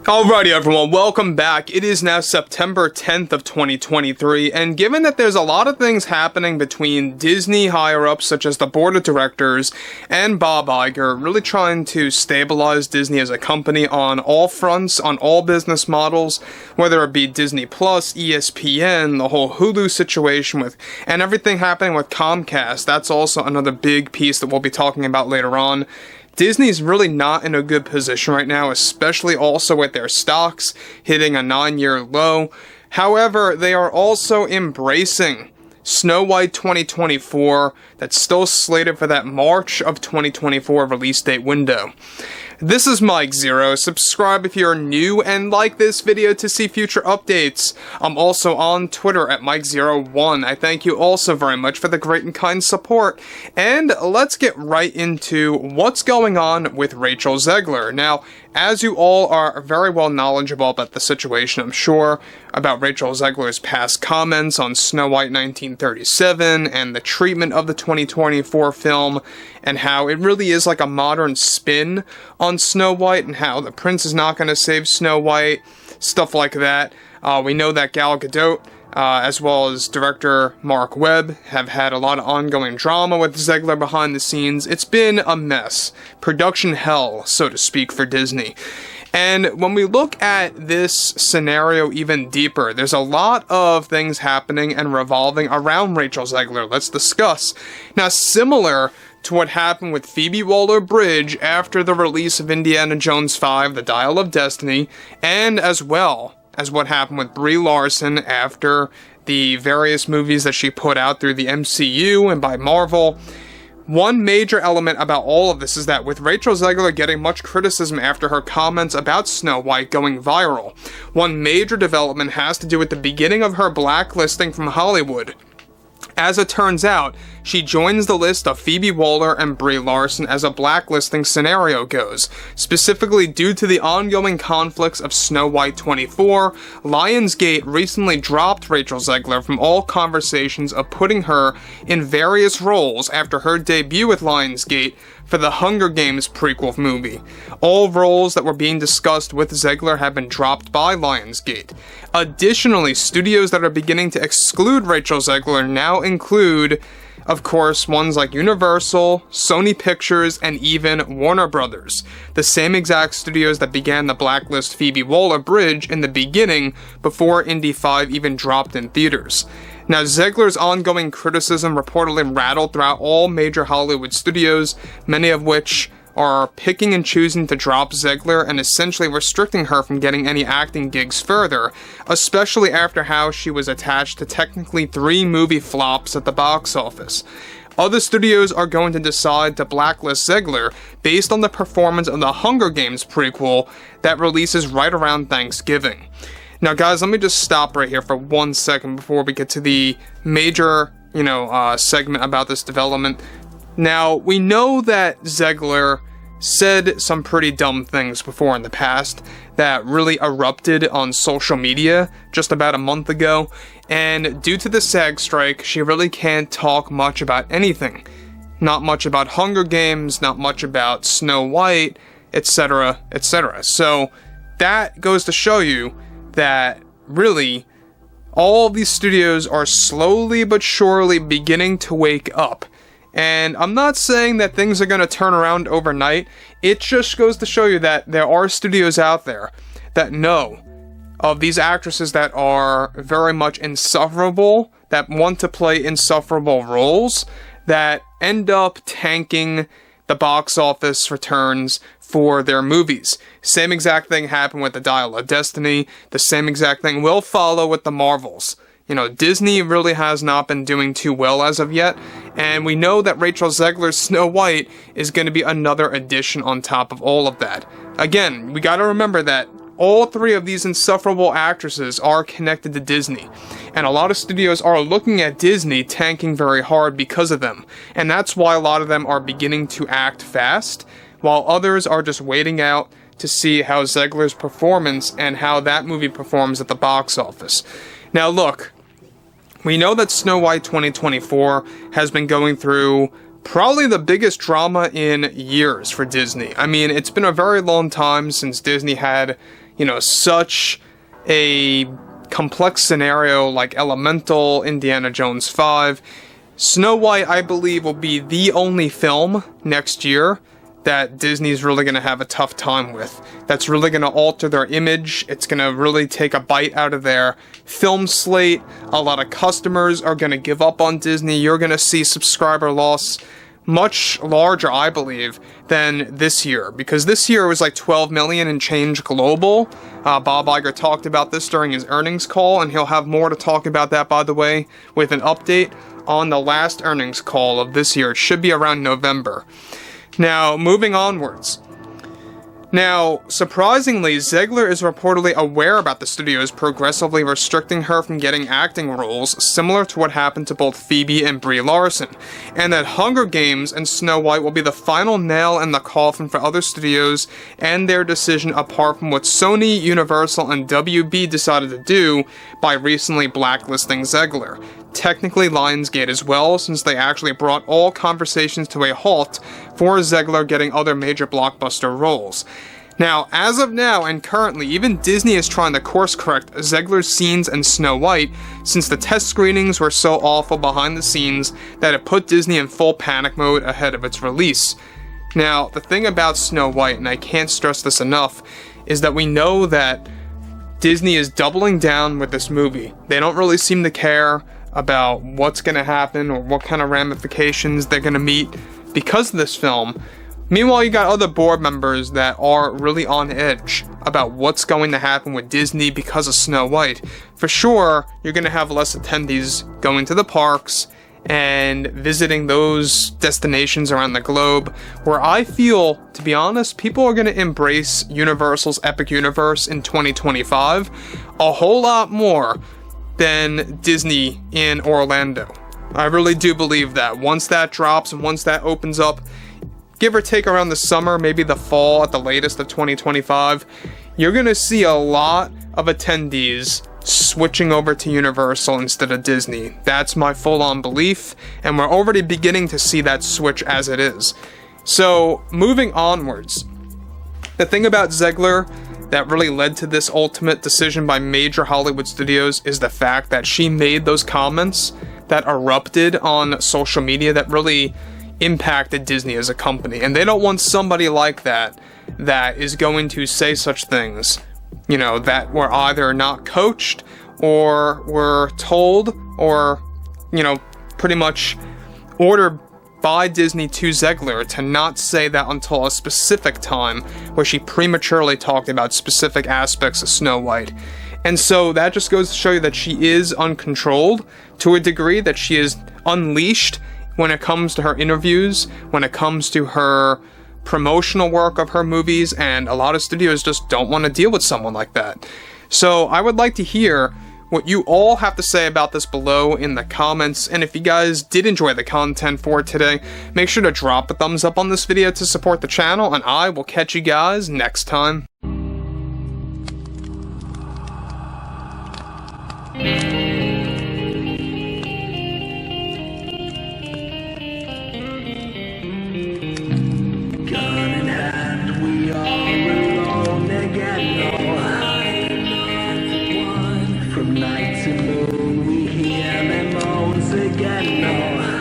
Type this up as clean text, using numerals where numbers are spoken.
Alrighty everyone, welcome back. It is now September 10th of 2023, and given that there's a lot of things happening between Disney higher-ups such as the board of directors and Bob Iger really trying to stabilize Disney as a company on all fronts, on all business models, whether it be Disney Plus, ESPN, the whole Hulu situation and everything happening with Comcast, that's also another big piece that we'll be talking about later on. Disney's really not in a good position right now, especially also with their stocks hitting a 9-year low. However, they are also embracing Snow White 2024 that's still slated for that March of 2024 release date window. This is Mike Zero. Subscribe if you're new and like this video to see future updates. I'm also on Twitter at Mike01. I thank you also very much for the great and kind support. And let's get right into what's going on with Rachel Zegler. Now, as you all are very well knowledgeable about the situation, I'm sure, about Rachel Zegler's past comments on Snow White 1937 and the treatment of the 2024 film and how it really is like a modern spin on Snow White and how the prince is not going to save Snow White, stuff like that. We know that Gal Gadot, as well as director Mark Webb, have had a lot of ongoing drama with Zegler behind the scenes. It's been a mess. Production hell, so to speak, for Disney. And when we look at this scenario even deeper, there's a lot of things happening and revolving around Rachel Zegler. Let's discuss. Now, similar to what happened with Phoebe Waller-Bridge after the release of Indiana Jones 5, The Dial of Destiny, and as well as what happened with Brie Larson after the various movies that she put out through the MCU and by Marvel. One major element about all of this is that with Rachel Zegler getting much criticism after her comments about Snow White going viral, one major development has to do with the beginning of her blacklisting from Hollywood. As it turns out, she joins the list of Phoebe Waller and Brie Larson as a blacklisting scenario goes, specifically due to the ongoing conflicts of Snow White 24. Lionsgate recently dropped Rachel Zegler from all conversations of putting her in various roles after her debut with Lionsgate for the Hunger Games prequel movie. All roles that were being discussed with Zegler have been dropped by Lionsgate. Additionally, studios that are beginning to exclude Rachel Zegler now include, of course, ones like Universal, Sony Pictures, and even Warner Brothers, the same exact studios that began the blacklist Phoebe Waller-Bridge in the beginning before Indy 5 even dropped in theaters. Now, Zegler's ongoing criticism reportedly rattled throughout all major Hollywood studios, many of which are picking and choosing to drop Zegler and essentially restricting her from getting any acting gigs further, especially after how she was attached to technically 3 movie flops at the box office. Other studios are going to decide to blacklist Zegler based on the performance of the Hunger Games prequel that releases right around Thanksgiving. Now guys, let me just stop right here for 1 second before we get to the major, segment about this development. Now, we know that Zegler said some pretty dumb things before in the past that really erupted on social media just about a month ago, and due to the SAG strike, she really can't talk much about anything. Not much about Hunger Games, not much about Snow White, etc., etc. So, that goes to show you that, really, all of these studios are slowly but surely beginning to wake up. And I'm not saying that things are going to turn around overnight. It just goes to show you that there are studios out there that know of these actresses that are very much insufferable, that want to play insufferable roles, that end up tanking the box office returns for their movies. Same exact thing happened with The Dial of Destiny. The same exact thing will follow with the Marvels. Disney really has not been doing too well as of yet, and we know that Rachel Zegler's Snow White is going to be another addition on top of all of that. Again, we gotta remember that all 3 of these insufferable actresses are connected to Disney, and a lot of studios are looking at Disney tanking very hard because of them, and that's why a lot of them are beginning to act fast, while others are just waiting out to see how Zegler's performance and how that movie performs at the box office. Now look, we know that Snow White 2024 has been going through probably the biggest drama in years for Disney. I mean, it's been a very long time since Disney had, you know, such a complex scenario like Elemental, Indiana Jones 5. Snow White, I believe, will be the only film next year that Disney's really going to have a tough time with. That's really going to alter their image. It's going to really take a bite out of their film slate. A lot of customers are going to give up on Disney. You're going to see subscriber loss much larger, I believe, than this year, because this year was like 12 million and change global. Bob Iger talked about this during his earnings call, and he'll have more to talk about that, by the way, with an update on the last earnings call of this year. It should be around November. Now, moving onwards. Now, surprisingly, Zegler is reportedly aware about the studios progressively restricting her from getting acting roles, similar to what happened to both Phoebe and Brie Larson, and that Hunger Games and Snow White will be the final nail in the coffin for other studios and their decision, apart from what Sony, Universal, and WB decided to do by recently blacklisting Zegler. Technically Lionsgate as well, since they actually brought all conversations to a halt for Zegler getting other major blockbuster roles. Now, as of now, and currently, even Disney is trying to course-correct Zegler's scenes in Snow White, since the test screenings were so awful behind the scenes that it put Disney in full panic mode ahead of its release. Now, the thing about Snow White, and I can't stress this enough, is that we know that Disney is doubling down with this movie. They don't really seem to care about what's going to happen or what kind of ramifications they're going to meet because of this film. Meanwhile, you got other board members that are really on edge about what's going to happen with Disney because of Snow White. For sure, you're going to have less attendees going to the parks and visiting those destinations around the globe, where I feel, to be honest, people are going to embrace Universal's Epic Universe in 2025 a whole lot more than Disney in Orlando. I really do believe that. Once that drops and once that opens up, give or take around the summer, maybe the fall at the latest of 2025, you're going to see a lot of attendees switching over to Universal instead of Disney. That's my full-on belief, and we're already beginning to see that switch as it is. So, moving onwards, the thing about Zegler that really led to this ultimate decision by major Hollywood studios is the fact that she made those comments that erupted on social media that really impacted Disney as a company, and they don't want somebody like that is going to say such things, you know, that were either not coached or were told or, you know, pretty much ordered by Disney to Zegler to not say that until a specific time where she prematurely talked about specific aspects of Snow White. And so that just goes to show you that she is uncontrolled to a degree, that she is unleashed when it comes to her interviews, when it comes to her promotional work of her movies, and a lot of studios just don't want to deal with someone like that. So I would like to hear what you all have to say about this below in the comments, and if you guys did enjoy the content for today, make sure to drop a thumbs up on this video to support the channel, and I will catch you guys next time. From night to moon, we hear them moans again. No.